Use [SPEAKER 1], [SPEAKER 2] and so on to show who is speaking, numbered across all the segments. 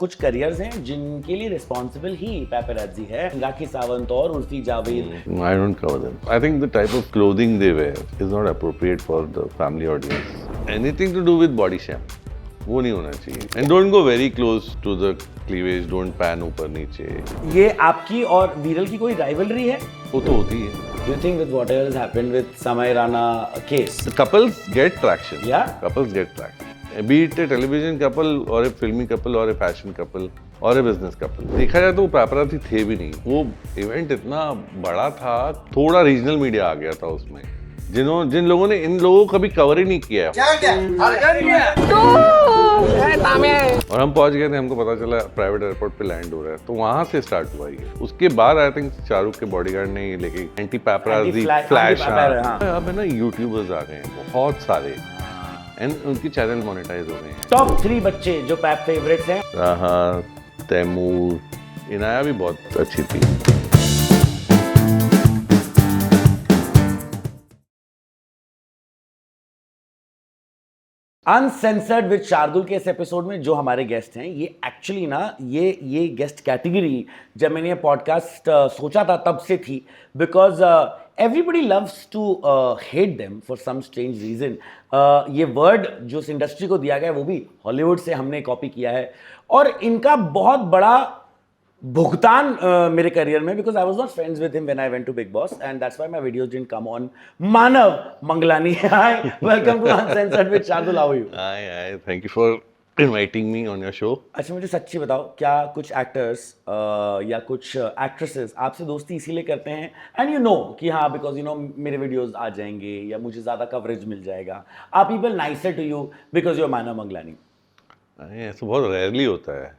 [SPEAKER 1] कुछ करियर्स हैं जिनके लिए रिस्पॉन्सिबल ही पैपेराजी है। राखी सावंत और Urfi Javed.
[SPEAKER 2] I don't cover them. I think the type of clothing they wear is not appropriate for the family audience. Anything to do with body shame, वो नहीं होना चाहिए. And don't go very close to the cleavage. Don't pan ऊपर नीचे.
[SPEAKER 1] ये आपकी और वीरल की कोई राइवलरी है?
[SPEAKER 2] वो तो होती है.
[SPEAKER 1] Do you think with whatever has happened with Samay Rana case?
[SPEAKER 2] The couples get traction.
[SPEAKER 1] Yeah?
[SPEAKER 2] Couples get traction. Be it a television couple or a filmy couple or a fashion couple और a business couple. देखा जाए तो वो paparazzi थे भी नहीं. वो event इतना बड़ा था, थोड़ा रीजनल मीडिया आ गया था उसमें. जिन लोगों ने इन लोगों को कभी कवर ही नहीं किया है. और हम पहुंच गए थे, हमको पता चला प्राइवेट एयरपोर्ट पे लैंड हो रहा है, तो वहां से स्टार्ट हुआ ये. उसके बाद आई थिंक शाहरुख के बॉडीगार्ड ने ये लेके एंटी पैपराजी फ्लैश. अब है ना, यूट्यूबर्स आ गए हैं बहुत सारे एंड उनकी चैनल मोनेटाइज हो गए हैं.
[SPEAKER 1] टॉप 3 बच्चे जो पैप फेवरेट्स हैं.
[SPEAKER 2] राहा, तैमूर, इनाया भी बहुत अच्छी थी.
[SPEAKER 1] अनसेंसर्ड विद शार्दुल के इस एपिसोड में जो हमारे गेस्ट हैं, ये एक्चुअली ना ये गेस्ट कैटेगरी जब मैंने ये पॉडकास्ट सोचा था तब से थी, because everybody loves to hate them for some strange reason. ये वर्ड जो इस इंडस्ट्री को दिया गया है वो भी हॉलीवुड से हमने कॉपी किया है, और इनका बहुत बड़ा भुगतान मेरे करियर में, because I was not friends with him when I went to Bigg Boss and that's why my videos didn't come on. Manav Manglani, hi, welcome to uncensored with Shardul. How are you?
[SPEAKER 2] Hi, thank you for inviting me on your show.
[SPEAKER 1] अच्छा, मुझे सच्ची बताओ, क्या कुछ actors या कुछ actresses आपसे दोस्ती इसीलिए करते हैं एंड यू नो कि हाँ बिकॉज यू नो मेरे वीडियोस आ जाएंगे या मुझे ज़्यादा कवरेज मिल जाएगा, are people nicer to you because you are Manav Mangalani?
[SPEAKER 2] ऐसा बहुत रेयरली होता है,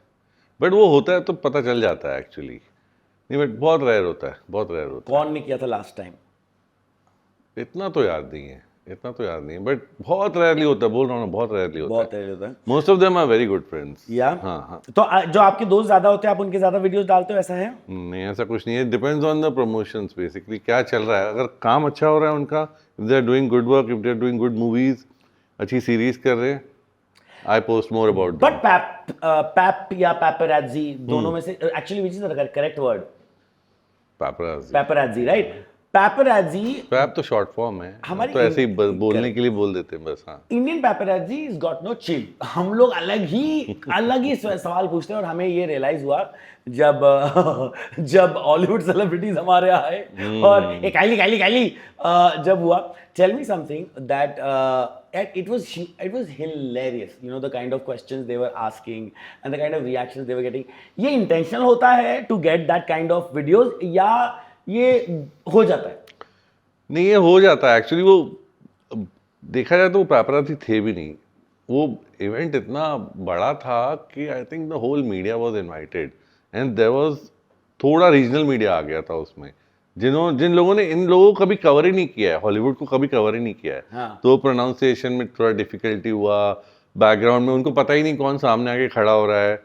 [SPEAKER 2] बट वो होता है तो पता चल जाता है एक्चुअली. नहीं, बट बहुत रेयर होता है, बहुत रेयर होता
[SPEAKER 1] कौन ने किया था लास्ट टाइम?
[SPEAKER 2] है. इतना तो याद नहीं है, बट बहुत रेयरली होता है. बोल रहा हूँ ना, बहुत रेयरली होता
[SPEAKER 1] बहुत
[SPEAKER 2] है.
[SPEAKER 1] रेयर होता है.
[SPEAKER 2] Most of them are very good friends.
[SPEAKER 1] Yeah
[SPEAKER 2] हाँ.
[SPEAKER 1] तो जो आपके दोस्त ज़्यादा होते हैं आप उनके ज़्यादा वीडियोस डालते हो, ऐसा है?
[SPEAKER 2] नहीं, ऐसा कुछ नहीं है. Depends on the promotions basically, क्या चल रहा है. अगर काम अच्छा हो रहा है उनका, if they are doing good work, if they are doing good movies, अच्छी सीरीज कर रहे हैं, I post more about them.
[SPEAKER 1] But pap या पैपराजी दोनों में से actually which is the correct word? Paparazzi, right? Paparazzi.
[SPEAKER 2] Pap तो short form है,
[SPEAKER 1] हमारी
[SPEAKER 2] तो ऐसे ही बोलने के लिए बोल देते हैं बस. हाँ,
[SPEAKER 1] Indian paparazzi is got no chill. हम लोग अलग ही सवाल पूछते हैं, और हमें ये रियलाइज हुआ जब हॉलीवुड सेलिब्रिटीज हमारे आए और एक काइली जब हुआ. Tell me something that it was hilarious, you know, the kind of questions they were asking and the kind of reactions they were getting. ये intentional होता है to get that kind of videos या ये हो जाता है?
[SPEAKER 2] नहीं, ये हो जाता है एक्चुअली. वो देखा जाए तो वो पैपराजी थे भी नहीं. वो इवेंट इतना बड़ा था कि I think the whole media was invited and there was थोड़ा रीजनल मीडिया आ गया था उसमें. जिन लोगों ने इन लोगों को कभी कवर ही नहीं किया है, हॉलीवुड को कभी कवर ही नहीं किया है.
[SPEAKER 1] हाँ.
[SPEAKER 2] तो प्रोनाउंसिएशन में थोड़ा डिफिकल्टी हुआ, बैकग्राउंड में उनको पता ही नहीं कौन सामने आके खड़ा हो रहा है,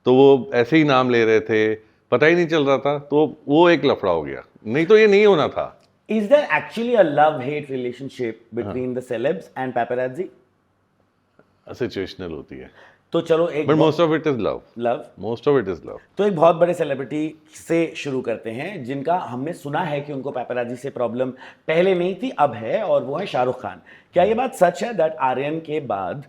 [SPEAKER 2] तो वो ऐसे ही नाम ले रहे थे, पता ही नहीं चल रहा था, तो वो एक लफड़ा हो गया. नहीं तो ये नहीं होना था.
[SPEAKER 1] Is there actually a love-hate relationship between the celebs and paparazzi?
[SPEAKER 2] Situational होती है,
[SPEAKER 1] तो चलो एक
[SPEAKER 2] but most of it is love. Most of it is love.
[SPEAKER 1] तो एक बहुत बड़े सेलिब्रिटी से शुरू करते हैं जिनका हमने सुना है कि उनको पैपराजी से प्रॉब्लम पहले नहीं थी, अब है, और वो है शाहरुख खान. क्या ये बात सच है दैट आर्यन के बाद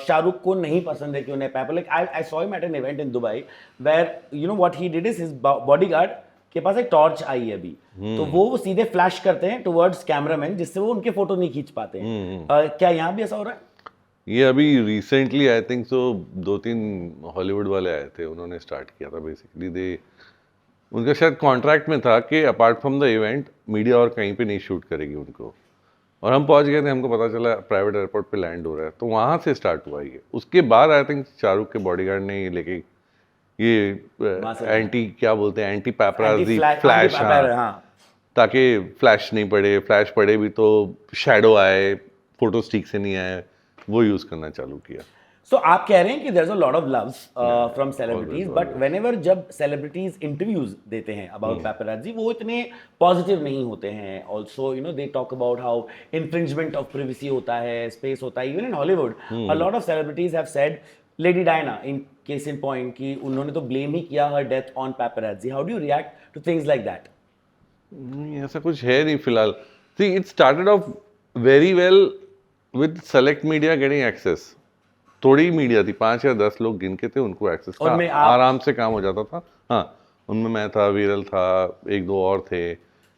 [SPEAKER 1] शाहरुख को नहीं पसंद है कि उन्हें पैपर, like I saw him at an event in Dubai where you know what he did is his bodyguard के पास एक टॉर्च आई है अभी, तो वो सीधे फ्लैश करते हैं टुवर्ड्स कैमरामैन जिससे वो उनके फोटो नहीं खींच पाते हैं. क्या यहाँ भी ऐसा हो रहा है?
[SPEAKER 2] ये अभी recently I think so 2-3 Hollywood वाले आए थे, उन्होंने स्टार्ट किया था. बेसिकली उनका शायद कॉन्ट्रैक्ट में था कि apart from the event media और कहीं पे नहीं शूट करेगी उनको. और हम पहुंच गए थे, हमको पता चला प्राइवेट एयरपोर्ट पे लैंड हो रहा है, तो वहाँ से स्टार्ट हुआ ये. उसके बाद आई थिंक शाहरुख के बॉडीगार्ड ने ये लेके ये एंटी क्या बोलते हैं, एंटी पैपराजी फ्लैश, ताकि फ्लैश नहीं पड़े, फ्लैश पड़े भी तो शैडो आए, फोटोज ठीक से नहीं आए, वो यूज करना चालू किया.
[SPEAKER 1] सो आप कह रहे हैं कि there's a lot of loves from celebrities, but whenever जब celebrities interviews देते हैं about paparazzi, वो इतने positive नहीं होते हैं. Also, you know, they talk about how infringement of privacy होता है, space होता है. Even in Hollywood, a lot of celebrities have said Lady Diana case in point कि उन्होंने तो ब्लेम ही किया her death on paparazzi. How do you react to things like that?
[SPEAKER 2] नहीं, ऐसा कुछ है नहीं फिलहाल. See, it started off very well with select media getting access. थोड़ी मीडिया थी, 5 या 10 लोग गिन के थे, उनको एक्सेस था, आराम से काम हो जाता था. हाँ, उनमें मैं था, वीरल था, 1-2 और थे,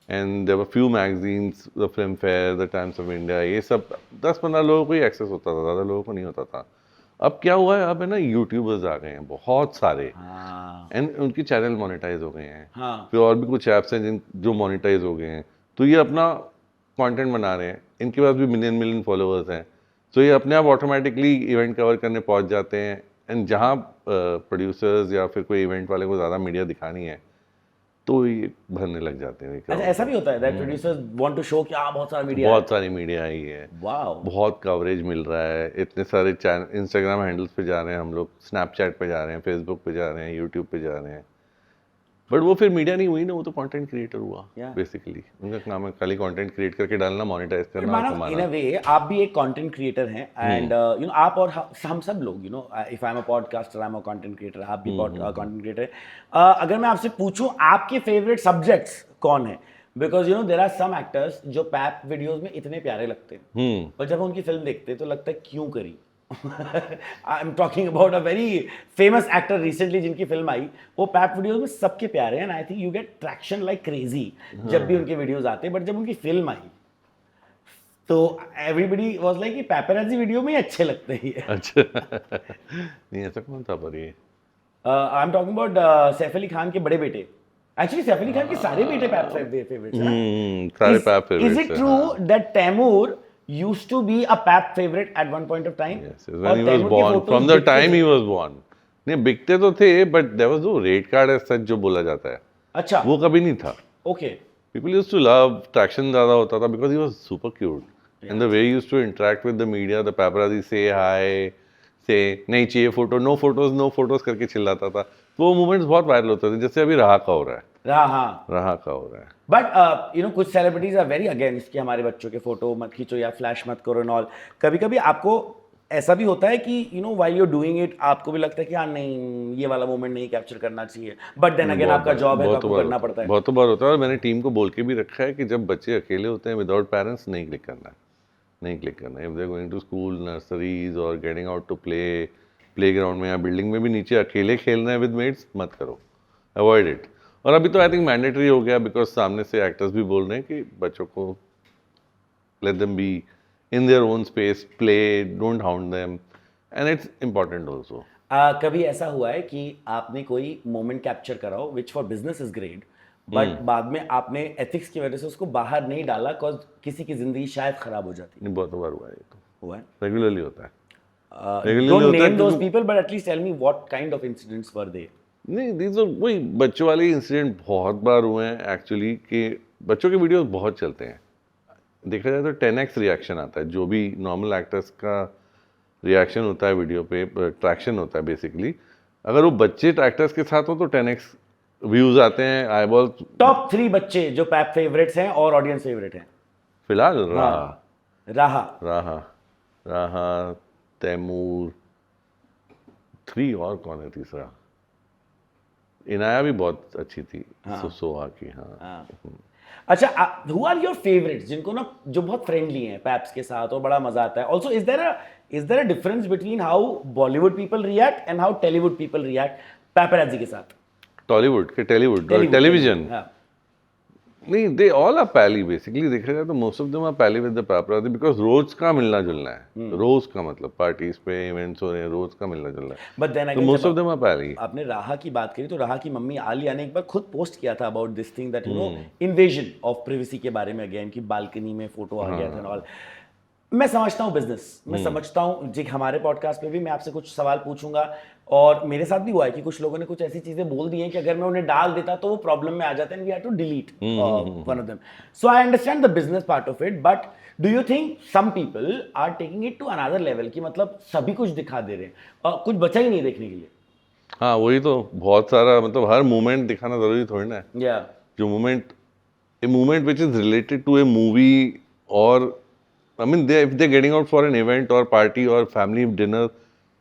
[SPEAKER 2] and there were few magazines, the Filmfare, the Times of India, ये सब 10-15 लोगों को ही एक्सेस होता था, ज़्यादा लोगों को नहीं होता था. अब क्या हुआ है, अब है ना यूट्यूबर्स आ गए हैं बहुत सारे, एंड उनकी चैनल मोनेटाइज हो गए हैं. फिर और भी कुछ ऐप्स हैं जो मोनेटाइज हो गए हैं, तो ये अपना कंटेंट बना रहे हैं, इनके पास भी मिलियन फॉलोअर्स हैं, तो ये अपने आप ऑटोमेटिकली इवेंट कवर करने पहुंच जाते हैं. एंड जहाँ प्रोड्यूसर्स या फिर कोई इवेंट वाले को ज़्यादा मीडिया दिखानी है तो ये भरने लग जाते हैं.
[SPEAKER 1] अच्छा, ऐसा भी होता है that producers want to show कि बहुत सारा मीडिया,
[SPEAKER 2] बहुत सारी मीडिया आई है,
[SPEAKER 1] वाओ,
[SPEAKER 2] बहुत कवरेज मिल रहा है, इतने सारे चैनल, इंस्टाग्राम हैंडल्स पे जा रहे हैं हम लोग, स्नैपचैट पे जा रहे हैं, फेसबुक पे जा रहे हैं, यूट्यूब पे जा रहे हैं. बट वो फिर मीडिया नहीं हुई ना, वो तो कंटेंट क्रिएटर हुआ. बेसिकली उनका काम है खाली कंटेंट क्रिएट करके डालना, मोनेटाइज करना और कमाना.
[SPEAKER 1] इन अ वे आप भी एक कंटेंट क्रिएटर हैं, एंड यू नो आप और हम सब लोग, you know, if I am a podcaster, I am a content creator, आप भी कंटेंट क्रिएटर हैं. अगर मैं आपसे पूछूं आपके फेवरेट सब्जेक्ट्स कौन है, because you know there are some actors जो पैप वीडियोस में इतने प्यारे लगते हैं, और जब उनकी फिल्म देखते हैं तो लगता है क्यों करी. I am talking about a very famous actor recently जिनकी फिल्म आई, वो पैप वीडियोस में सबके प्यारे हैं, and I think you get traction like crazy जब भी उनके वीडियोस आते हैं. बट जब उनकी फिल्म आई तो एवरीबॉडी वाज लाइक कि पैपराजी वीडियो में ही अच्छे लगते हैं.
[SPEAKER 2] अच्छा, नहीं ऐसा कौन था पर ये?
[SPEAKER 1] I am talking about Saif Ali Khan के बड़े बेटे. एक्चुअली सैफ अली खान के सारे बेटे पैप फेवरेट्स हैं ना?
[SPEAKER 2] सारे pap favourites.
[SPEAKER 1] Is it true that Taimur used to be a pap favorite at one point of time?
[SPEAKER 2] Yes, when he was born, from the time he was born. नहीं, बिकते तो थे, but there was no rate card as such जो बोला जाता है.
[SPEAKER 1] अच्छा,
[SPEAKER 2] वो कभी नहीं था.
[SPEAKER 1] Okay.
[SPEAKER 2] People used to love, traction ज़्यादा होता था because he was super cute. And the way he used to interact with the media, the paparazzi say hi, say नहीं चाहिए फोटो, no photos करके चिल्लाता था. तो वो मोमेंट्स बहुत वायरल होते थे, जैसे अभी राहा का हो रहा है. राहा का हो रहा है.
[SPEAKER 1] बट यू नो कुछ सेलिब्रिटीज आर वेरी अगेंस्ट कि हमारे बच्चों के फोटो मत खींचो या फ्लैश मत करो एंड ऑल. कभी कभी आपको ऐसा भी होता है कि you know while you are doing it आपको भी लगता है कि हाँ नहीं ये वाला मोमेंट नहीं कैप्चर करना चाहिए, बट देन अगेन आपका जॉब है तो आपको करना पड़ता है.
[SPEAKER 2] बहुत बार होता है, और मैंने टीम को बोल के भी रखा है कि जब बच्चे अकेले होते हैं विदाउट पेरेंट्स नहीं क्लिक करना है. If they are going to school, nurseries और गेटिंग आउट टू प्लेग्राउंड में या बिल्डिंग में भी नीचे अकेले खेलना है विद मेट्स, मत करो, अवॉइड इट. और अभी तो आई थिंक मैंडेटरी हो गया बिकॉज सामने से एक्टर्स भी बोल रहे हैं कि बच्चों को let them be in their own space, play, don't hound them, and it's important also.
[SPEAKER 1] कभी ऐसा हुआ है कि आपने कोई मोमेंट कैप्चर करा हो which for business is great, but बाद में आपने एथिक्स की वजह से उसको बाहर नहीं डाला बिकॉज किसी की जिंदगी शायद खराब हो जाती?
[SPEAKER 2] नहीं, बहुत बार हुआ है. ये तो
[SPEAKER 1] हुआ है,
[SPEAKER 2] रेगुलरली होता है.
[SPEAKER 1] Don't name those people, but at least tell me what kind of incidents were they?
[SPEAKER 2] नहीं, these are वही बच्चों वाले इंसिडेंट बहुत बार हुए हैं एक्चुअली, कि बच्चों के वीडियोस बहुत चलते हैं. देखा जाए तो 10x रिएक्शन आता है, जो भी नॉर्मल एक्टर्स का रिएक्शन होता है वीडियो पे, ट्रैक्शन होता है बेसिकली. अगर वो बच्चे एक्टर्स के साथ हो तो 10x व्यूज आते हैं, आईबॉल.
[SPEAKER 1] टॉप 3 बच्चे जो पैप फेवरेट्स हैं और ऑडियंस फेवरेट हैं
[SPEAKER 2] फिलहाल? राहा, तैमूर, 3 और कौन है तीसरा? इनाया भी बहुत अच्छी थी. सोहा की. हाँ.
[SPEAKER 1] अच्छा, हु आर योर फेवरेट्स जिनको ना जो बहुत फ्रेंडली हैं पैप्स के साथ और बड़ा मजा आता है? Also is there a difference between how Bollywood people react and how Tollywood people react paparazzi के साथ?
[SPEAKER 2] टॉलीवुड के टेलीविजन नहीं, they all are pally basically. देखा जाए तो most of them are pally with the paparazzi because रोज का मिलना जुलना है. रोज का मतलब पार्टीज पे इवेंट्स हो रहे हैं, रोज का मिलना जुलना है.
[SPEAKER 1] But then again
[SPEAKER 2] most of them are pally.
[SPEAKER 1] आपने राहा की बात करी तो राहा की मम्मी आलिया ने एक बार खुद पोस्ट किया था about this thing that you no invasion of privacy के बारे में, अगेन की बालकनी में फोटो आ गया था एंड ऑल. मैं समझता हूँ बिजनेस, मैं समझता हूँ जी. हमारे पॉडकास्ट पे भी मैं आपसे कुछ सवाल पूछूंगा और मेरे साथ भी हुआ है कि कुछ लोगों ने कुछ ऐसी चीजें बोल दी हैं कि अगर मैं उन्हें डाल देता तो वो प्रॉब्लम में आ जाते हैं. We have to delete one of them. So I understand the business part of it, but do you think some people are taking it to another level कि मतलब सभी कुछ दिखा दे रहे हैं और कुछ बचा ही नहीं देखने के लिए?
[SPEAKER 2] हाँ, वही तो बहुत सारा, मतलब हर मोमेंट दिखाना जरूरी थोड़ी ना है.
[SPEAKER 1] या
[SPEAKER 2] जो moment which is related to a movie, और I mean if they're getting out for an event or party or family dinner,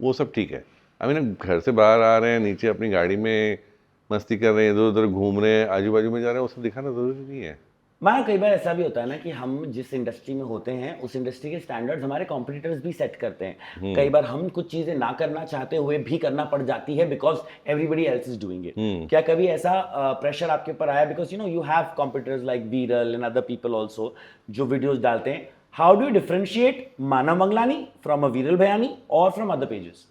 [SPEAKER 2] वो सब ठीक है. आई मीन घर से बाहर आ रहे हैं, नीचे अपनी गाड़ी में मस्ती कर रहे हैं, इधर उधर घूम रहे हैं, आजू बाजू में जा रहे हैं, वो सब दिखाना ज़रूरी नहीं है।
[SPEAKER 1] माना कई बार ऐसा भी होता है ना कि हम जिस इंडस्ट्री में होते हैं उस इंडस्ट्री के स्टैंडर्ड्स हमारे कॉम्पिटिटर्स भी सेट करते हैं। कई बार हम कुछ चीजें ना करना चाहते हुए भी करना पड़ जाती है because everybody else is doing it. क्या कभी ऐसा प्रेशर आपके ऊपर आया because you have competitors like Viral and other people also जो वीडियोज डालते हैं? How do you differentiate Manav Manglani from a Viral Bhayani और from other pages?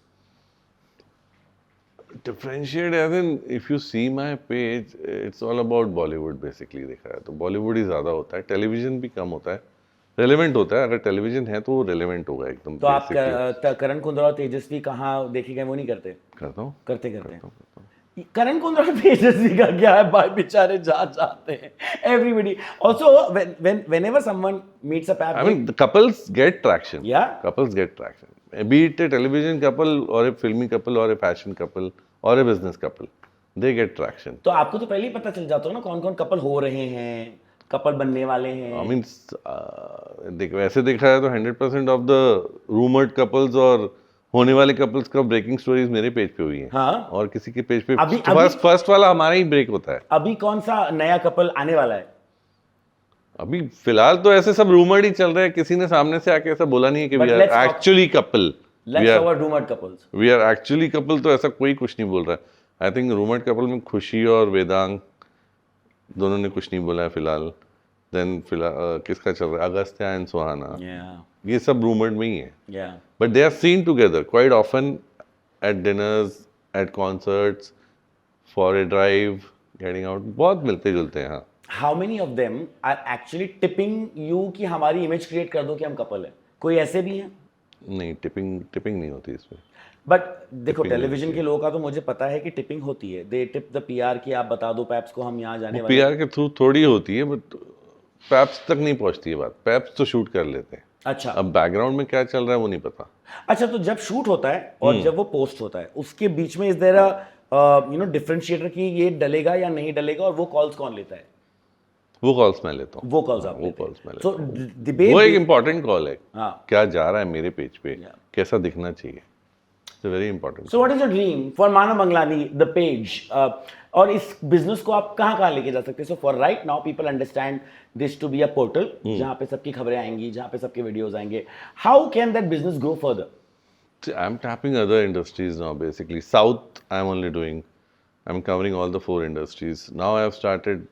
[SPEAKER 2] Differentiate as in if you see my page, it's all about Bollywood basically. देखा है तो बॉलीवुड ही ज़्यादा होता है, टेलीविजन भी कम होता है, रेलेवेंट होता है। अगर टेलीविजन है तो वो रेलेवेंट होगा एकदम।
[SPEAKER 1] तो आप करण कुंद्रा और तेजस्वी कहाँ देखे गए वो नहीं करते?
[SPEAKER 2] करता हूँ,
[SPEAKER 1] करते हैं। करण कुंद्रा और तेजस्वी का क्या है भाई, बेचारे जा जाते हैं। Everybody also whenever someone meets a
[SPEAKER 2] I mean, the couples get traction.
[SPEAKER 1] Yeah.
[SPEAKER 2] Couples get traction. Be it a television couple or a filmy couple or a fashion couple or a business couple, they get traction.
[SPEAKER 1] तो आपको तो पहले ही पता चल जाता हो ना कौन कौन कपल हो रहे हैं, कपल बनने वाले हैं।
[SPEAKER 2] I mean, देखो ऐसे देखा है तो 100% of the rumored couples और होने वाले कपल्स का ब्रेकिंग स्टोरीज मेरे पेज पे हुई है।
[SPEAKER 1] हाँ।
[SPEAKER 2] और किसी के पेज पे
[SPEAKER 1] अभी
[SPEAKER 2] फर्स्ट वाला हमारा ही ब्रेक होता है।
[SPEAKER 1] अभी कौन सा नया कपल आने वाला है?
[SPEAKER 2] अभी फिलहाल तो ऐसे सब रूमर्ड ही चल रहे हैं, किसी ने सामने से आके ऐसा बोला नहीं है कि we are actually couple.
[SPEAKER 1] Let's talk about rumoured couples.
[SPEAKER 2] We are actually couple, तो ऐसा कोई कुछ नहीं बोल रहा है। आई थिंक रूमर्ड कपल में खुशी और वेदांग दोनों ने कुछ नहीं बोला है फिलहाल। देन फिलहाल किसका चल रहा है, अगस्त्या एंड सुहाना, ये सब रूमर्ड में ही है। But they are seen together quite often at dinners, at concerts, for a drive, getting out, बहुत मिलते जुलते हैं। हाँ।
[SPEAKER 1] How many of them are actually tipping you कि हमारी इमेज क्रिएट कर दो कि हम कपल है? कोई ऐसे भी हैं?
[SPEAKER 2] नहीं, टिपिंग नहीं होती इसमें।
[SPEAKER 1] बट देखो टेलीविजन के लोगों का तो मुझे पता है कि टिपिंग होती है। दे टिप द पीआर कि आप बता दो पैप्स को हम यहाँ जाने वाले।
[SPEAKER 2] पीआर के थ्रू थोड़ी होती है, बट पैप्स तक नहीं पहुंचती है बात। पैप्स तो शूट कर लेते हैं।
[SPEAKER 1] अच्छा,
[SPEAKER 2] अब बैकग्राउंड में क्या चल रहा है वो नहीं पता।
[SPEAKER 1] अच्छा, तो जब शूट होता है और जब वो पोस्ट होता है उसके बीच में इज देयर अ डिफरेंशिएटर कि ये डलेगा या नहीं डलेगा, और वो कॉल्स कौन लेता है?
[SPEAKER 2] वो कॉल्स मैं लेता हूँ।
[SPEAKER 1] वो कॉल्स आप
[SPEAKER 2] वो
[SPEAKER 1] लेते हैं।
[SPEAKER 2] कॉल्स मैं
[SPEAKER 1] So,
[SPEAKER 2] लेता हूँ।
[SPEAKER 1] debate
[SPEAKER 2] वो एक इम्पोर्टेंट कॉल है।
[SPEAKER 1] हाँ।
[SPEAKER 2] क्या जा रहा है मेरे पेज पे, कैसा दिखना चाहिए, it's very important.
[SPEAKER 1] So what is your dream for Manav Manglani the page? और इस बिजनेस को आप कहाँ कहाँ लेके जा सकते हैं? So for right now people understand this to be a portal जहाँ पे सबकी खबरें आएंगी, जहाँ पे सबके वीडियोस आएंगे। How can that business grow further?
[SPEAKER 2] I am tapping other industries now basically. South I am only doing, I am covering all the 4 industries now. I have started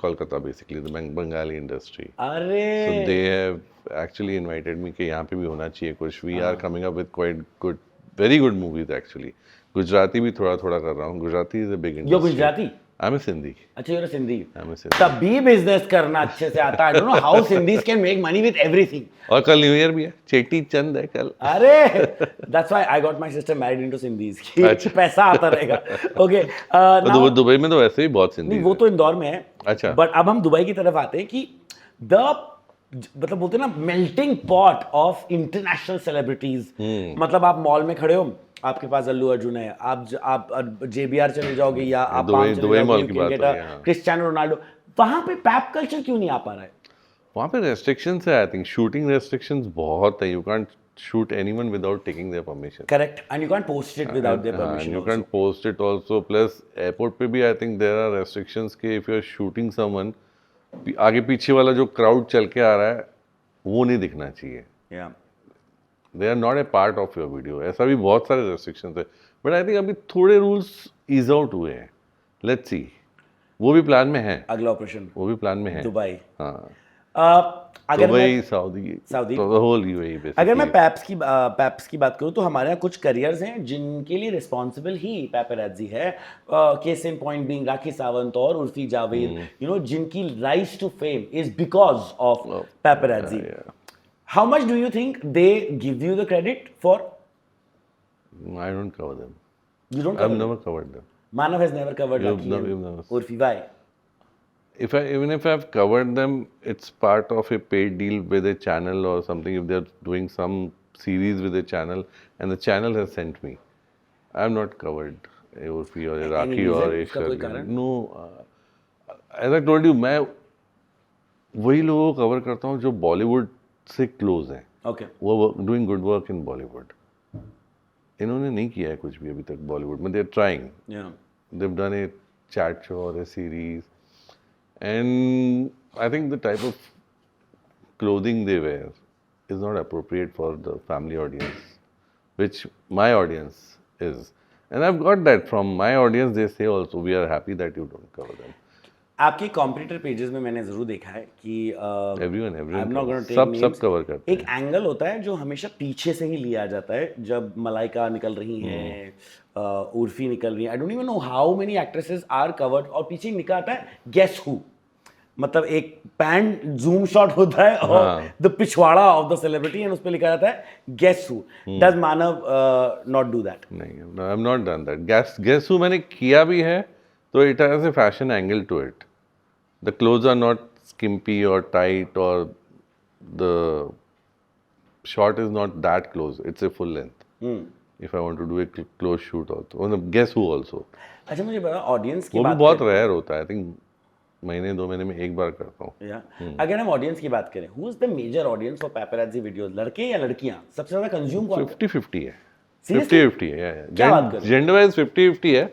[SPEAKER 2] Kolkata basically, the Bengali industry.
[SPEAKER 1] अरे
[SPEAKER 2] So they have actually invited me कि यहाँ पे भी होना चाहिए कुछ। We are coming up with quite good, very good movies actually. Gujarati भी थोड़ा थोड़ा कर रहा हूँ। Gujarati is a big industry.
[SPEAKER 1] Yo Gujarati?
[SPEAKER 2] I'm a Sindhi.
[SPEAKER 1] अच्छा, you're a Sindhi.
[SPEAKER 2] I'm a Sindhi.
[SPEAKER 1] तभी बिजनेस करना अच्छे से आता है। I don't know how Sindhis can make money with everything.
[SPEAKER 2] और कल न्यू ईयर भी है, चेटी चंद है कल।
[SPEAKER 1] अरे that's why I got my sister married into Sindhis कि
[SPEAKER 2] अच्छा।
[SPEAKER 1] पैसा आता रहेगा। Okay,
[SPEAKER 2] तो दुबई में तो वैसे ही बहुत सिंधी
[SPEAKER 1] नहीं, वो तो इंदौर में है।
[SPEAKER 2] अच्छा।
[SPEAKER 1] बट अब हम दुबई की तरफ आते हैं कि मतलब बोलते हैं ना melting pot of international celebrities. मतलब आप मॉल में खड़े हो, आपके पास अल्लू अर्जुन है, आप JBR चले जाओगे या आप
[SPEAKER 2] दुबई मॉल की बात हो रही है।
[SPEAKER 1] Cristiano Ronaldo. वहां पे पैप कल्चर क्यों नहीं आ पा रहा है?
[SPEAKER 2] वहाँ पे रेस्ट्रिक्शंस है। आई थिंक शूटिंग रेस्ट्रिक्शंस बहुत है। You can't shoot anyone without taking their permission.
[SPEAKER 1] Correct, and you can't post it without their permission.
[SPEAKER 2] You can't post it also. Plus airport पे भी I think there are restrictions कि if you are shooting someone, आगे पीछे वाला जो crowd चल के आ रहा है वो नहीं दिखना चाहिए।
[SPEAKER 1] Yeah.
[SPEAKER 2] They are not a part of your video. ऐसा भी बहुत सारे restrictions है। But I think अभी थोड़े rules ease out हुए हैं। Let's see. वो भी प्लान में है।
[SPEAKER 1] अगला ऑपरेशन
[SPEAKER 2] वो भी प्लान में है।
[SPEAKER 1] दुबई।
[SPEAKER 2] हाँ।
[SPEAKER 1] अगर
[SPEAKER 2] दुबई, सऊदी,
[SPEAKER 1] तो
[SPEAKER 2] होल यूएई बेसिकली।
[SPEAKER 1] अगर मैं पैप्स की बात करूं तो हमारे यहाँ कुछ करियर्स हैं जिनके लिए रिस्पॉन्सिबल ही पैपेराजी है। Case in point being Rakhi Sawant और उर्फी जावेद, जिनकी rise to fame is because of paparazzi. How much do you think they give you the credit for?
[SPEAKER 2] I don't cover them.
[SPEAKER 1] You don't
[SPEAKER 2] I've
[SPEAKER 1] cover
[SPEAKER 2] never covered them.
[SPEAKER 1] Manav has never covered
[SPEAKER 2] You've
[SPEAKER 1] Rakhi
[SPEAKER 2] never-
[SPEAKER 1] and
[SPEAKER 2] you've never-
[SPEAKER 1] Urfi. Why?
[SPEAKER 2] Even if I've covered them, it's part of a paid deal with a channel or something. If they're doing some series with a channel and the channel has sent me, I'm not covered a Urfi or a Rakhi or a
[SPEAKER 1] उसका कोई
[SPEAKER 2] Sharmin.
[SPEAKER 1] कारण?
[SPEAKER 2] No, as I told you, मैं वही लोगों को cover करता हूँ जो बॉलीवुड से क्लोज हैं।
[SPEAKER 1] Okay.
[SPEAKER 2] वो doing good work in Bollywood. इन्होंने नहीं किया है कुछ भी अभी तक बॉलीवुड में. They are trying.
[SPEAKER 1] Yeah.
[SPEAKER 2] They've done a chat show or a series, and I think the type of clothing they wear is not appropriate for the family audience, which my audience is. And I've got that from my audience. They say also, we are happy that you don't cover them.
[SPEAKER 1] आपके competitor pages में मैंने जरूर देखा है कि
[SPEAKER 2] Everyone
[SPEAKER 1] I'm not gonna take
[SPEAKER 2] सब
[SPEAKER 1] names.
[SPEAKER 2] Cover करते
[SPEAKER 1] एक एंगल होता है जो हमेशा पीछे से ही लिया जाता है जब मलाइका निकल रही हैं, उर्फी निकल रही है. I don't even know how many actresses are covered और पीछे निकल आता है गेस हु. मतलब एक पैन जूम शॉट होता है और द पिछवाड़ा ऑफ द सेलिब्रिटी एंड उस पे लिखा जाता है guess who. Does Manav not do that?
[SPEAKER 2] नहीं, I am not done that. Guess who मैंने किया भी है, तो it has a fashion angle to it. The clothes are not skimpy or tight, or the shot is not that close. It's a full length. If I want to do a close shoot also, or Guess Who also.
[SPEAKER 1] अच्छा मुझे बता audience की
[SPEAKER 2] वो भी
[SPEAKER 1] बात
[SPEAKER 2] बहुत rare होता है. आई थिंक महीने 2 महीने में एक बार करता हूँ.
[SPEAKER 1] या अगर हम ऑडियंस की बात करें, who is the major audience for paparazzi videos? लड़के या लड़कियां सबसे ज्यादा कंज्यूम कौन?
[SPEAKER 2] 50-50 है.
[SPEAKER 1] Seriously?
[SPEAKER 2] 50-50 है.
[SPEAKER 1] क्या बात कर रहे हो?
[SPEAKER 2] जेंडर वाइज 50-50 है.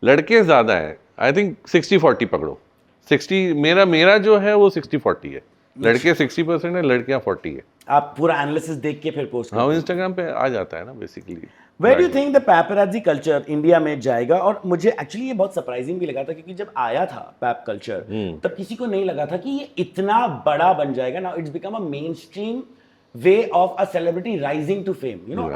[SPEAKER 2] लड़के ज्यादा है. आई थिंक 60-40 पकड़ो. 60 मेरा जो है वो 60-40 है. लड़के 60% है, लड़कियां 40 है.
[SPEAKER 1] आप पूरा एनालिसिस देख के फिर पोस्ट
[SPEAKER 2] हाँ, इंस्टाग्राम पे आ जाता है ना basically.
[SPEAKER 1] Where do you think the paparazzi culture India में जाएगा? और मुझे एक्चुअली ये बहुत सरप्राइजिंग भी लगा था क्योंकि जब आया था पैप कल्चर तब किसी को नहीं लगा था कि ये इतना बड़ा बन जाएगा. Now it's become a mainstream way of a celebrity rising to fame. You know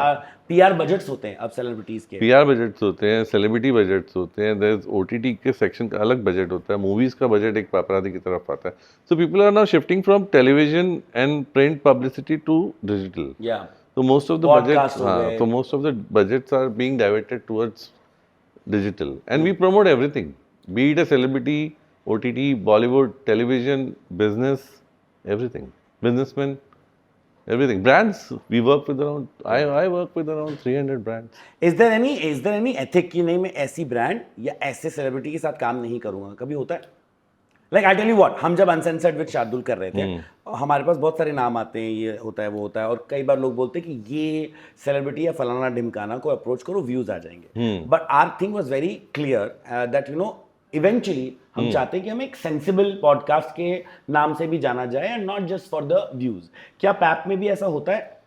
[SPEAKER 1] PR budgets होते हैं अब सेलिब्रिटीज के.
[SPEAKER 2] पीआर बजट्स होते हैं, सेलिब्रिटी बजट्स होते हैं, देयर इज ओटीटी के सेक्शन का अलग बजट होता है, मूवीज का बजट एक पेपराजी की तरफ आता है. So people are now shifting from television and print publicity to digital.
[SPEAKER 1] या
[SPEAKER 2] So most of the
[SPEAKER 1] Podcasts हो गए.
[SPEAKER 2] so most of the budgets are being diverted towards digital, and we promote everything, be it a celebrity, OTT, Bollywood, television, business, everything, businessmen, everything. Brands, we work with around I work with around 300 brands.
[SPEAKER 1] Is there any ethic कि नहीं मैं ऐसी brand या ऐसे celebrity के साथ काम नहीं करूंगा? कभी होता है? Like I tell you what, हम जब अनसेंसर्ड विद शार्दुल कर रहे थे हमारे पास बहुत सारे नाम आते हैं, ये होता है वो होता है, और कई बार लोग बोलते हैं कि ये सेलिब्रिटी या फलाना ढिमकाना को अप्रोच करो, व्यूज आ जाएंगे. But our thing was very clear that you know eventually हम चाहते हैं कि हम एक सेंसिबल पॉडकास्ट के नाम से भी जाना जाए and not just for the views. क्या पैप में भी ऐसा होता है?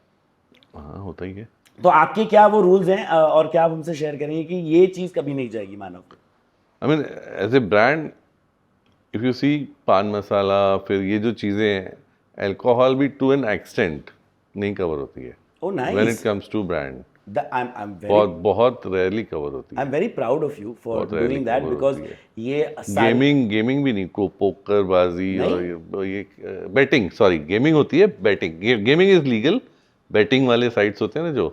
[SPEAKER 2] हाँ, होता ही है.
[SPEAKER 1] तो आपके क्या वो रूल्स हैं और क्या आप हमसे शेयर करेंगे कि ये चीज कभी नहीं जाएगी Manav?
[SPEAKER 2] I mean as a brand, if you see paan masala, फिर ये जो चीज़ें हैं, अल्कोहल भी टू एन एक्सटेंट नहीं कवर होती है.
[SPEAKER 1] Oh nice.
[SPEAKER 2] When it comes to brand
[SPEAKER 1] I'm very
[SPEAKER 2] बहुत रेयरली कवर होती है.
[SPEAKER 1] I'm very proud of you for
[SPEAKER 2] बहुत
[SPEAKER 1] doing
[SPEAKER 2] rarely
[SPEAKER 1] that
[SPEAKER 2] cover
[SPEAKER 1] because
[SPEAKER 2] होती है.
[SPEAKER 1] ये
[SPEAKER 2] गेमिंग भी नहीं, को पोकर बाजी और ये बेटिंग, सॉरी गेमिंग होती है, betting. Gaming is legal. Betting वाले साइट्स होते हैं ना जो,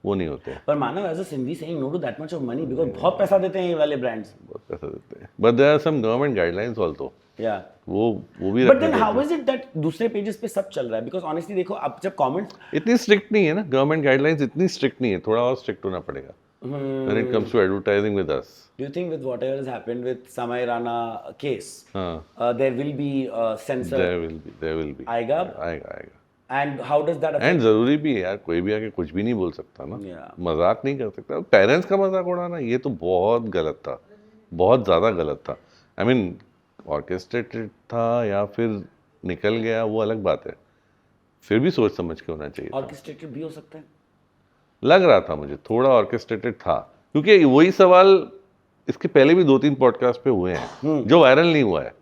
[SPEAKER 2] वो नहीं होते हैं.
[SPEAKER 1] पर Manav as a Sindhi saying no to that much of money because बहुत पैसा देते हैं ये वाले ब्रांड्स.
[SPEAKER 2] बहुत पैसा देते हैं. But there are some government guidelines also.
[SPEAKER 1] या
[SPEAKER 2] वो भी
[SPEAKER 1] but then how is it that दूसरे पेजेस पे सब चल रहा है? बिकॉज़ ऑनेस्टली देखो अब जब कमेंट्स
[SPEAKER 2] इतनी स्ट्रिक्ट नहीं है ना, गवर्नमेंट गाइडलाइंस इतनी स्ट्रिक्ट नहीं है, थोड़ा और स्ट्रिक्ट होना पड़ेगा when it comes to advertising with us.
[SPEAKER 1] Do you think with whatever has happened with Samay Raina case there will be censor?
[SPEAKER 2] There will be
[SPEAKER 1] आएगा. And how does that
[SPEAKER 2] end जरूरी भी है यार, कोई भी आके कुछ भी नहीं बोल सकता ना. मजाक नहीं कर सकता. पेरेंट्स का मजाक उड़ाना ये तो बहुत गलत था, बहुत ज़्यादा गलत था. आई मीन ऑर्केस्ट्रेटेड था या फिर निकल गया, वो अलग बात है. फिर भी सोच समझ के होना चाहिए.
[SPEAKER 1] ऑर्केस्ट्रेटेड भी हो सकता है.
[SPEAKER 2] लग रहा था मुझे थोड़ा ऑर्केस्ट्रेटेड था, क्योंकि वही सवाल इसके पहले भी 2-3 पॉडकास्ट पे हुए हैं जो वायरल नहीं हुआ है.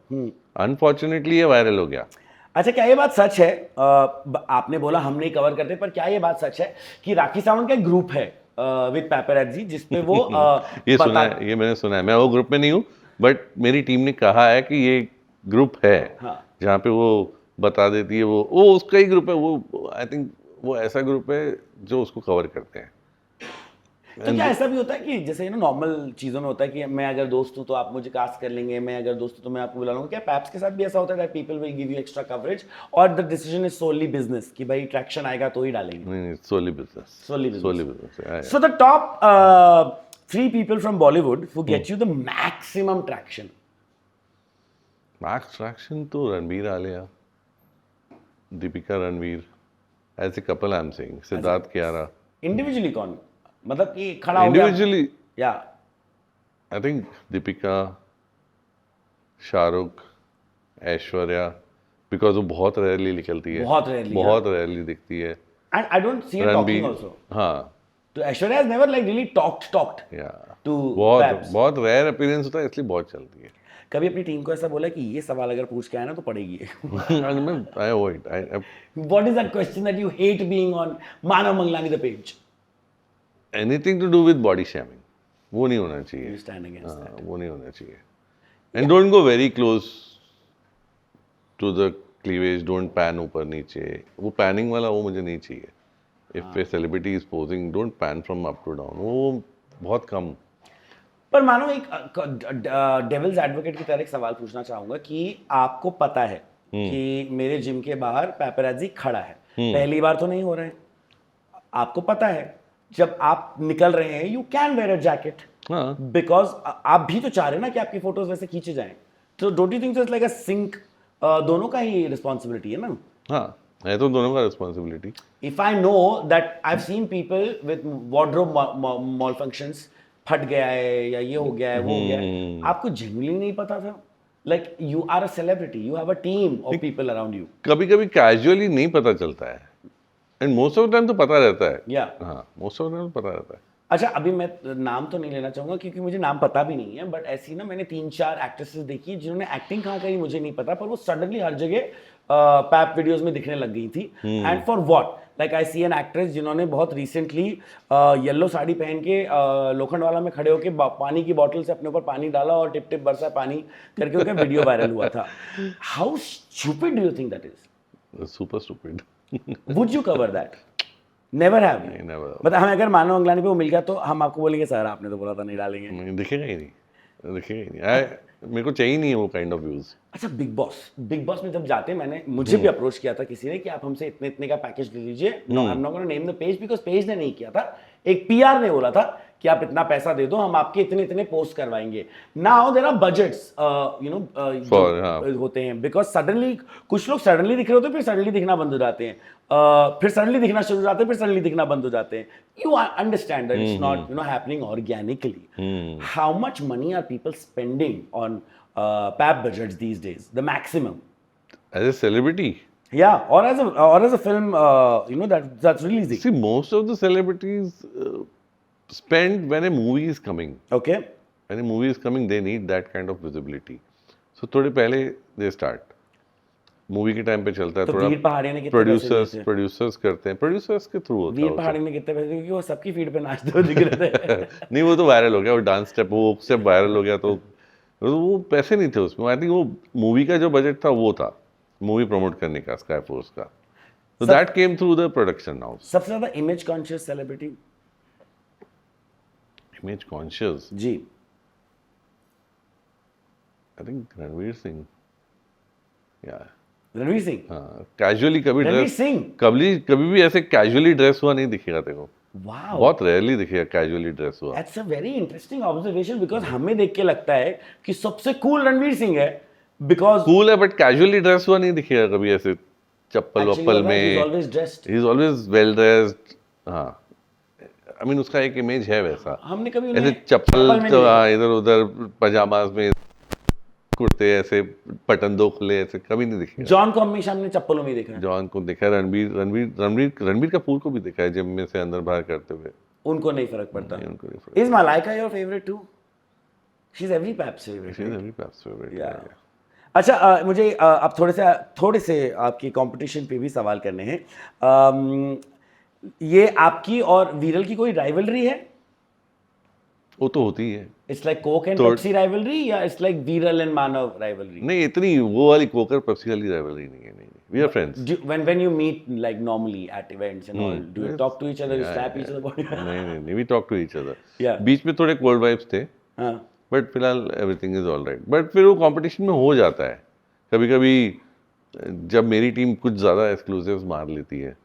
[SPEAKER 2] अनफॉर्चुनेटली ये वायरल हो गया.
[SPEAKER 1] अच्छा, क्या ये बात सच है? आपने बोला हम नहीं कवर करते, पर क्या ये बात सच है कि राखी सावंत का एक ग्रुप है विद पेपराजी जिसपे वो
[SPEAKER 2] ये सुना है, ये मैंने सुना है. मैं वो ग्रुप में नहीं हूँ, बट मेरी टीम ने कहा है कि ये ग्रुप है.
[SPEAKER 1] हाँ.
[SPEAKER 2] जहाँ पे वो बता देती है, वो उसका ही ग्रुप है. वो आई थिंक वो ऐसा ग्रुप है जो उसको कवर करते हैं.
[SPEAKER 1] तो क्या ऐसा भी होता है कि जैसे ना नॉर्मल चीज़ों में होता है कि मैं अगर दोस्त हूँ तो आप मुझे कास्ट कर लेंगे, मैं अगर दोस्त हूँ तो मैं आपको बुला लूँगा? क्या पैप्स के साथ भी ऐसा होता है that people will give you extra coverage और the decision is solely business कि भाई ट्रैक्शन आएगा तो ही डालेंगे?
[SPEAKER 2] नहीं, solely business.
[SPEAKER 1] Solely business.
[SPEAKER 2] So
[SPEAKER 1] So the top 3 people from Bollywood who get you the maximum traction.
[SPEAKER 2] Max traction तो Ranbir Alia, Deepika Ranveer, as a couple I am saying, Siddharth Kiara.
[SPEAKER 1] Individually कौन? मतलब कि खड़ा हो गया
[SPEAKER 2] इंडिविजुअली
[SPEAKER 1] या
[SPEAKER 2] I think Deepika, Shahrukh, Aishwarya, because वो बहुत रेयरली निकलती है,
[SPEAKER 1] बहुत rarely,
[SPEAKER 2] बहुत रेयरली दिखती है।
[SPEAKER 1] And I don't see her talking
[SPEAKER 2] Ranbir,
[SPEAKER 1] also,
[SPEAKER 2] हाँ,
[SPEAKER 1] तो Aishwarya has never like really talked
[SPEAKER 2] या
[SPEAKER 1] टू
[SPEAKER 2] बहुत
[SPEAKER 1] पैप्स।
[SPEAKER 2] बहुत रेयर अपीयरेंस होता है, इसलिए बहुत चलती है।
[SPEAKER 1] कभी अपनी टीम को ऐसा बोला कि ये सवाल अगर पूछ के आए ना तो पड़ेगी?
[SPEAKER 2] I avoid, I
[SPEAKER 1] What is that question that you hate being on Manav Manglani the page?
[SPEAKER 2] Anything to do with body shaming, वो नहीं होना
[SPEAKER 1] You
[SPEAKER 2] चाहिए।
[SPEAKER 1] stand against that.
[SPEAKER 2] हाँ, वो नहीं होना चाहिए। And don't go very close to the cleavage, don't pan ऊपर नीचे, वो पैनिंग वाला वो मुझे नहीं चाहिए। If a celebrity is posing, don't pan from up to down, वो बहुत कम।
[SPEAKER 1] पर मानो एक डेविल्स एडवोकेट की तरह एक सवाल पूछना चाहूंगा कि आपको पता है कि मेरे जिम के बाहर पैपराजी खड़ा है, पहली बार तो नहीं हो रहा है, आपको पता है जब आप निकल रहे हैं you can wear a jacket
[SPEAKER 2] हाँ,
[SPEAKER 1] बिकॉज आप भी तो चाह रहे हैं ना कि आपकी फोटोज वैसे खींचे जाएं, तो don't you think it's like a sync, दोनों का ही रिस्पॉन्सिबिलिटी है ना?
[SPEAKER 2] हाँ, है तो दोनों का responsibility.
[SPEAKER 1] If I know that I've seen people with wardrobe malfunctions, फट गया है या ये हो गया है वो हो गया है, आपको genuinely नहीं पता था? Like you are a celebrity, you have a team of people around you.
[SPEAKER 2] कभी कभी कैजुअली नहीं पता चलता है, and most of the time तो पता रहता है।
[SPEAKER 1] Yeah.
[SPEAKER 2] हाँ, मोस्ट ऑफ द टाइम पता रहता है।
[SPEAKER 1] अच्छा, अभी मैं नाम तो नहीं लेना चाहूंगा क्योंकि मुझे नाम पता भी नहीं है, बट ऐसी ना मैंने 3-4 एक्ट्रेसेस देखी जिन्होंने एक्टिंग कहाँ करी मुझे नहीं पता, पर वो सडनली हर जगह पैप वीडियोस में दिखने लग गई थी। And for what? Like I see an actress जिन्होंने बहुत रिसेंटली येलो साड़ी पहन के लोखंड वाला में खड़े होकर पानी की बोतल से अपने ऊपर पानी डाला और टिप टिप बरसा पानी करके उनका वीडियो वायरल हुआ था। How stupid do you think that is?
[SPEAKER 2] Super stupid.
[SPEAKER 1] Would you cover that? Never have.
[SPEAKER 2] never.
[SPEAKER 1] मतलब हमें अगर मानव मंगलानी पे वो मिल गया तो हम आपको बोलेंगे सर आपने तो बोला था नहीं डालेंगे।
[SPEAKER 2] नहीं, दिखेगा ही नहीं, दिखेगा ही नहीं। मेरे को चाहिए नहीं है वो काइंड ऑफ व्यूज।
[SPEAKER 1] अच्छा, बिग बॉस में जब जाते हैं, मैंने मुझे भी अप्रोच किया था किसी ने कि आप हमसे इतने इतने का पैकेज ले लीजिए। No, I am not gonna name the page because page ने नहीं किया था, एक पीआर ने बोला था कि आप इतना पैसा दे दो, हम आपके इतने इतने पोस्ट करवाएंगे। नाउ देयर आर बजट्स होते हैं, बिकॉज सडनली कुछ लोग सडनली दिख रहे होते हैं, फिर सडनली दिखना बंद हो जाते हैं, फिर सडनली दिखना शुरू हो जाते हैं, फिर सडनली दिखना बंद हो जाते हैं। You understand that it's not happening organically. How much money are people spending on pap budgets these days, the maximum?
[SPEAKER 2] As a celebrity,
[SPEAKER 1] Yeah, or as a film, that's releasing.
[SPEAKER 2] see, most of the celebrities spend when a movie is coming.
[SPEAKER 1] Okay.
[SPEAKER 2] When a movie is coming, they need that kind of visibility. So थोड़े पहले they start. Movie के time पे चलता है
[SPEAKER 1] तो
[SPEAKER 2] थोड़ा।
[SPEAKER 1] वीर पहाड़ी ने कितने पैसे दिए थे?
[SPEAKER 2] प्रोड्यूसर्स करते हैं, प्रोड्यूसर्स के थ्रू होता है
[SPEAKER 1] वीर
[SPEAKER 2] वो
[SPEAKER 1] पहाड़ी
[SPEAKER 2] सब।
[SPEAKER 1] ने कितने पैसे दिए? क्योंकि वो सबकी फीड पे नाचते हुए दिख रहे थे।
[SPEAKER 2] नहीं, वो तो वायरल हो गया, वो डांस स्टेप, वो स्टेप वायरल हो गया, तो वो पैसे नहीं थे उसमें। आई थिंक वो मूवी का जो बजट था वो था मूवी प्रमोट करने का, स्काई फोर्स का। So that came through the production now.
[SPEAKER 1] सबसे ज्यादा image conscious celebrity?
[SPEAKER 2] Image conscious,
[SPEAKER 1] जी,
[SPEAKER 2] I think Ranveer Singh. Yeah.
[SPEAKER 1] Ranveer Singh.
[SPEAKER 2] हाँ, कैजुअली कभी
[SPEAKER 1] रणवीर
[SPEAKER 2] ड्रेस,
[SPEAKER 1] सिंह।
[SPEAKER 2] कभी भी ऐसे कैजुअली ड्रेस हुआ नहीं दिखेगा तेरे को।
[SPEAKER 1] वाओ,
[SPEAKER 2] बहुत रेयरली दिखेगा कैजुअली ड्रेस हुआ।
[SPEAKER 1] That's a very interesting observation, because हमें देख के लगता है कि सबसे कूल रणवीर सिंह है, बिकॉज
[SPEAKER 2] कूल है बट कैजुअली ड्रेस हुआ नहीं दिखेगा कभी ऐसे चप्पल वप्पल में।
[SPEAKER 1] Always dressed.
[SPEAKER 2] He is always well dressed. हाँ, आई मीन उसका एक इमेज है वैसा।
[SPEAKER 1] हमने कभी
[SPEAKER 2] ऐसे
[SPEAKER 1] उन्हें
[SPEAKER 2] चप्पल
[SPEAKER 1] में
[SPEAKER 2] तो
[SPEAKER 1] नहीं
[SPEAKER 2] हाँ, इधर उधर पजामाज में, कुर्ते ऐसे बटन दो खुले ऐसे कभी नहीं दिखेगा।
[SPEAKER 1] जॉन को हमेशा हमने चप्पलों में ही देखा है।
[SPEAKER 2] जॉन को देखा है, रणबीर कपूर को भी देखा है जिम में से अंदर बाहर करते हुए।
[SPEAKER 1] उनको नहीं फर्क पड़ता।
[SPEAKER 2] नहीं, उनको नहीं फर्क।
[SPEAKER 1] Is Malaika your favourite too? She is every pap's favourite.
[SPEAKER 2] She's every perhaps favorite.
[SPEAKER 1] Yeah.
[SPEAKER 2] Yeah.
[SPEAKER 1] अच्छा, मुझे अब थोड़े से आपकी कंपटीशन पे भी सवाल करने हैं। ये आपकी और वीरल की कोई राइवलरी है?
[SPEAKER 2] वो तो होती है।
[SPEAKER 1] इट्स लाइक कोक एंड
[SPEAKER 2] तो-
[SPEAKER 1] पेप्सी राइवलरी या it's like Viral and Manav rivalry?
[SPEAKER 2] नहीं, इतनी वो वाली कोकर पेप्सी वाली राइवलरी नहीं है। नहीं, we are friends.
[SPEAKER 1] When you meet like normally at events and all, do you talk to each other, you slap each other body?
[SPEAKER 2] नहीं, we talk to each other.
[SPEAKER 1] Yeah.
[SPEAKER 2] बीच में थोड़े cold vibes थे,
[SPEAKER 1] हाँ,
[SPEAKER 2] but फिलहाल everything is all right. But फिर वो competition में हो जाता है कभी कभी, जब मेरी टीम कुछ ज़्यादा एक्सक्लूसिव्स मार लेती है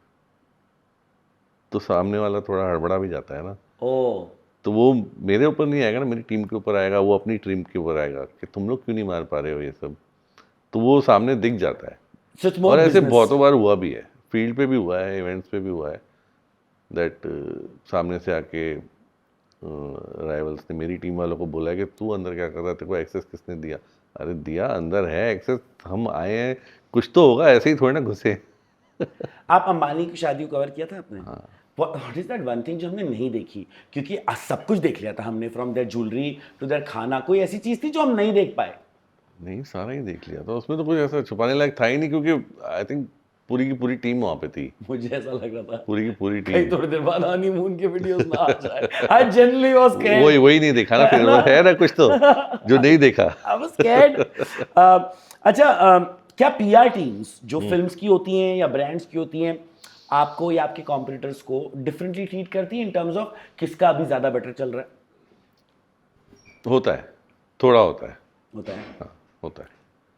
[SPEAKER 2] तो सामने वाला थोड़ा हड़बड़ा भी जाता है ना।
[SPEAKER 1] ओह,
[SPEAKER 2] तो वो मेरे ऊपर नहीं आएगा ना, मेरी टीम के ऊपर आएगा, वो अपनी टीम के ऊपर आएगा कि तुम लोग क्यों नहीं मार पा रहे हो ये सब। तो वो सामने दिख जाता है।
[SPEAKER 1] so it's more
[SPEAKER 2] और ऐसे
[SPEAKER 1] business.
[SPEAKER 2] बहुतों बार हुआ भी है, फील्ड पे भी हुआ है, इवेंट्स पे भी हुआ है। दैट सामने से आके राइवल्स ने मेरी टीम वालों को बोला कि तू अंदर क्या कर रहा है, तेरे को एक्सेस किसने दिया? अरे दिया, अंदर है एक्सेस, हम आए हैं, कुछ तो होगा, ऐसे ही थोड़ी ना घुसे।
[SPEAKER 1] आप अंबानी की शादी को कवर किया था आपने? What is that one thing जो हमने नहीं देखी? क्योंकि सब कुछ देख लिया था हमने, from their jewellery to their खाना, कोई ऐसी चीज थी जो हम नहीं देख पाए?
[SPEAKER 2] नहीं, सारा ही देख लिया था, उसमें तो कुछ ऐसा छुपाने लायक था ही नहीं, क्योंकि आई थिंक पूरी की पूरी टीम वहाँ पे थी,
[SPEAKER 1] मुझे ऐसा लग रहा था
[SPEAKER 2] पूरी की पूरी
[SPEAKER 1] कहीं
[SPEAKER 2] टीम।
[SPEAKER 1] थोड़ी देर बाद हनीमून के वीडियोस ना आ जाए। I generally was scared.
[SPEAKER 2] वही नहीं देखा ना, फिर वो है ना कुछ तो जो नहीं देखा।
[SPEAKER 1] I was scared. अच्छा, क्या पीआर टीम्स जो फिल्म्स की होती हैं या ब्रांड्स की होती हैं, आपको या आपके कॉम्पिटिटर्स को डिफरेंटली ट्रीट करती है इन टर्म्स ऑफ किसका अभी ज्यादा बेटर चल रहा है?
[SPEAKER 2] होता है, थोड़ा होता है,
[SPEAKER 1] होता है।
[SPEAKER 2] हाँ होता है।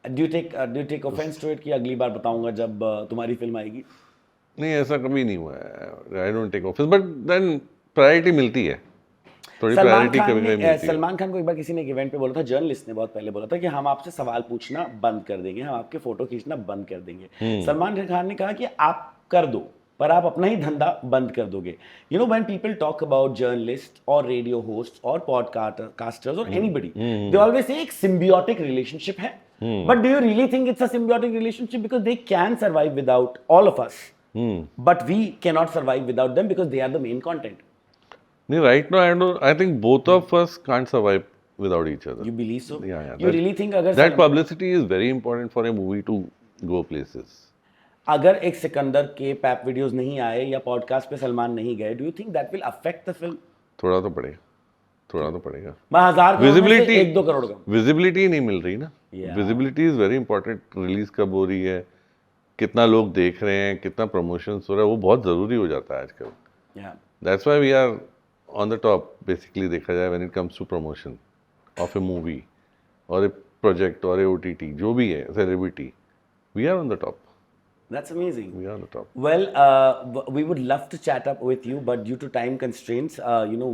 [SPEAKER 1] Do you take offence to it कि अगली बार बताऊंगा जब तुम्हारी फिल्म आएगी?
[SPEAKER 2] नहीं, ऐसा कभी नहीं हुआ है, I don't take offence, but then priority मिलती है, थोड़ी प्रायोरिटी कभी कभी मिलती है।
[SPEAKER 1] सलमान खान को एक बार किसी ने एक इवेंट पे बोला था, जर्नलिस्ट ने बहुत पहले बोला था कि हम आपसे सवाल पूछना बंद कर देंगे, हम आपके फोटो खींचना बंद कर देंगे। सलमान खान ने कहा कि आप कर दो, पर आप अपना ही धंधा बंद कर दोगे। You know when people talk about journalist और रेडियो होस्ट और पॉडकास्टर्स और एनीबडी, दे ऑलवेज से एक सिम्बियोटिक रिलेशनशिप है, but do you really think it's a symbiotic relationship? Because they can survive without all of us, but we can not survive without them because they are the main content.
[SPEAKER 2] नहीं, right now I think both of us can't survive without each other.
[SPEAKER 1] You believe so?
[SPEAKER 2] Yeah.
[SPEAKER 1] You really think अगर
[SPEAKER 2] that publicity is very important for a movie to go places.
[SPEAKER 1] अगर एक सिकंदर के pipe videos नहीं आए या podcast पे सलमान नहीं गए, do you think that will affect the film?
[SPEAKER 2] थोड़ा तो पड़ेगा, थोड़ा तो पड़ेगा।
[SPEAKER 1] मैं 1000 करोड़ में से
[SPEAKER 2] विजिबिलिटी
[SPEAKER 1] 1-2 करोड़ का।
[SPEAKER 2] विजिबिलिटी नहीं मिल रही ना।
[SPEAKER 1] Yeah.
[SPEAKER 2] Visibility is very important. Release कब हो रही है, कितना लोग देख रहे हैं, कितना प्रमोशन हो रहा है, वो बहुत ज़रूरी हो जाता है आजकल।
[SPEAKER 1] Yeah.
[SPEAKER 2] That's why we are on the top basically, देखा जाए when it comes to promotion of a movie और ए प्रोजेक्ट और ए OTT, जो भी है, celebrity, we are on the top.
[SPEAKER 1] That's amazing.
[SPEAKER 2] We are on the top.
[SPEAKER 1] Well, we would love to chat up with you, but due to time constraints,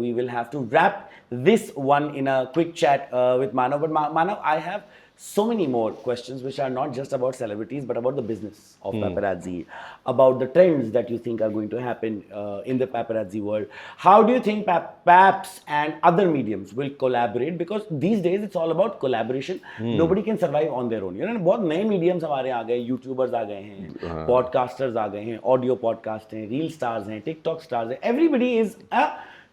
[SPEAKER 1] we will have to wrap this one in a quick chat with Manav. But Manav, I have so many more questions which are not just about celebrities, but about the business of paparazzi, about the trends that you think are going to happen in the paparazzi world. How do you think Paps and other mediums will collaborate? Because these days it's all about collaboration. Nobody can survive on their own. बहुत नए mediums हमारे आ गए, YouTubers आ गए हैं, podcasters आ गए हैं, audio podcast हैं, reel stars हैं, TikTok stars हैं. Everybody is a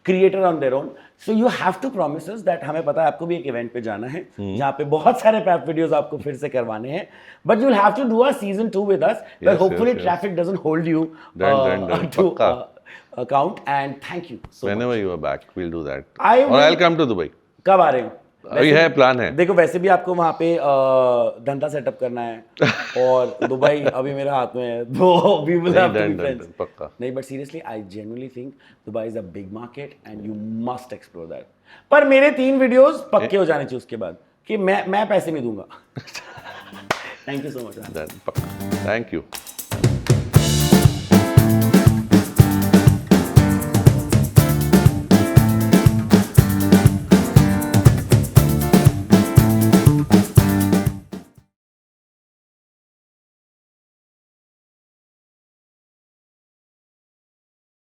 [SPEAKER 1] creator on their own. So you have to promise us that, हमें पता है आपको भी एक इवेंट पे जाना है जहाँ पे बहुत सारे पैप वीडियोस आपको फिर से करवाने हैं, but you will have to do a season 2 with us, where hopefully traffic doesn't hold you to account. And thank you so much.
[SPEAKER 2] Whenever you are back, we'll do that.
[SPEAKER 1] I
[SPEAKER 2] Or
[SPEAKER 1] will-
[SPEAKER 2] I'll come to Dubai.
[SPEAKER 1] कब आ रहे हो?
[SPEAKER 2] अभी है, plan है।
[SPEAKER 1] देखो वैसे भी आपको वहाँ पे धंधा सेटअप करना है और दुबई अभी मेरे हाथ में है, तो we will have to be friends.
[SPEAKER 2] पक्का।
[SPEAKER 1] नहीं, but seriously, I genuinely think Dubai is a big market and you must explore that. पर मेरे 3 वीडियोस पक्के हो जाने चाहिए उसके बाद कि मैं पैसे नहीं दूंगा. Thank you so much.
[SPEAKER 2] Done. पक्का। Thank you.